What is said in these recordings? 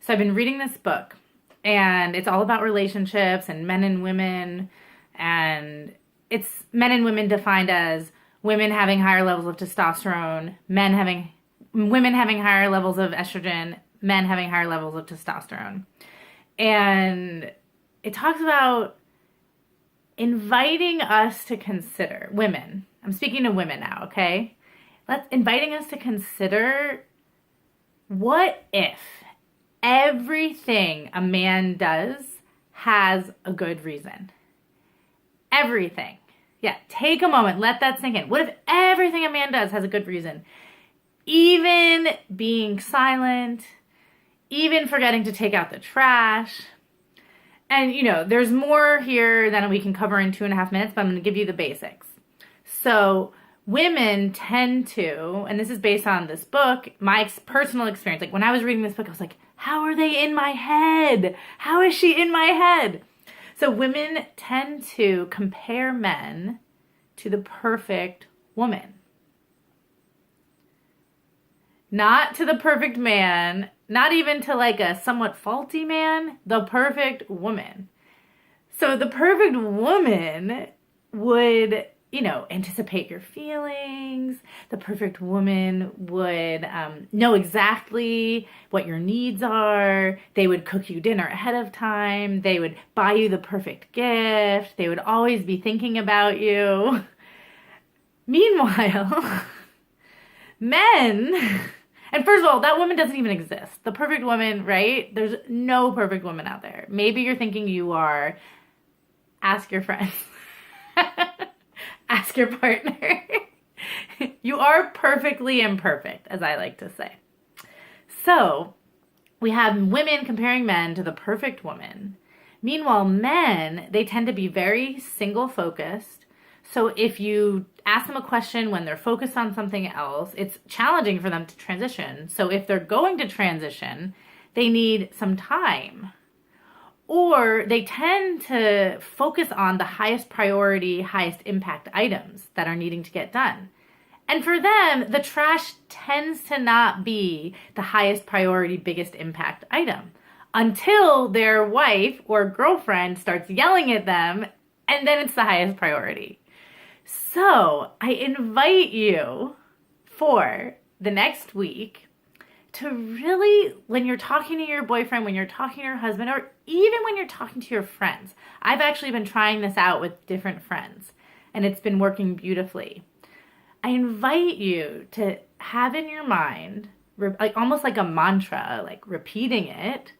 So I've been reading this book, and it's all about relationships and men and women, and it's men and women defined as women having higher levels of testosterone, women having higher levels of estrogen, men having higher levels of testosterone. And it talks about inviting us to consider, women. I'm speaking to women now, okay? Inviting us to consider, what if everything a man does has a good reason? Everything. Yeah, take a moment, let that sink in. What if everything a man does has a good reason? Even being silent, even forgetting to take out the trash. And, there's more here than we can cover in 2.5 minutes, but I'm going to give you the basics. So women tend to, and this is based on this book, my personal experience. Like when I was reading this book, I was like, how are they in my head? How is she in my head? So women tend to compare men to the perfect woman. Not to the perfect man, not even to like a somewhat faulty man, the perfect woman. So the perfect woman would, anticipate your feelings. The perfect woman would know exactly what your needs are. They would cook you dinner ahead of time. They would buy you the perfect gift. They would always be thinking about you. Meanwhile, men, and first of all, that woman doesn't even exist. The perfect woman, right? There's no perfect woman out there. Maybe you're thinking you are. Ask your friends. Ask your partner. You are perfectly imperfect, as I like to say. So we have women comparing men to the perfect woman. Meanwhile, men, they tend to be very single focused. So if you ask them a question when they're focused on something else, it's challenging for them to transition. So if they're going to transition, they need some time. Or they tend to focus on the highest priority, highest impact items that are needing to get done. And for them, the trash tends to not be the highest priority, biggest impact item until their wife or girlfriend starts yelling at them, and then it's the highest priority. So I invite you for the next week to really, when you're talking to your boyfriend, when you're talking to your husband, or even when you're talking to your friends. I've actually been trying this out with different friends, and it's been working beautifully. I invite you to have in your mind, like almost like a mantra, like repeating it,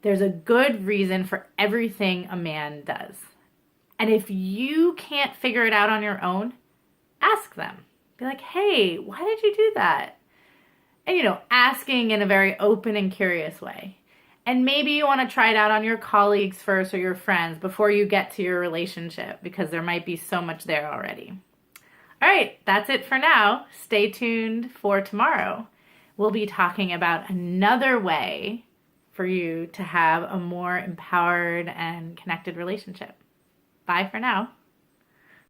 there's a good reason for everything a man does. And if you can't figure it out on your own, ask them. Be like, hey, why did you do that? And, asking in a very open and curious way. And maybe you want to try it out on your colleagues first or your friends before you get to your relationship, because there might be so much there already. All right, that's it for now. Stay tuned for tomorrow. We'll be talking about another way for you to have a more empowered and connected relationship. Bye for now.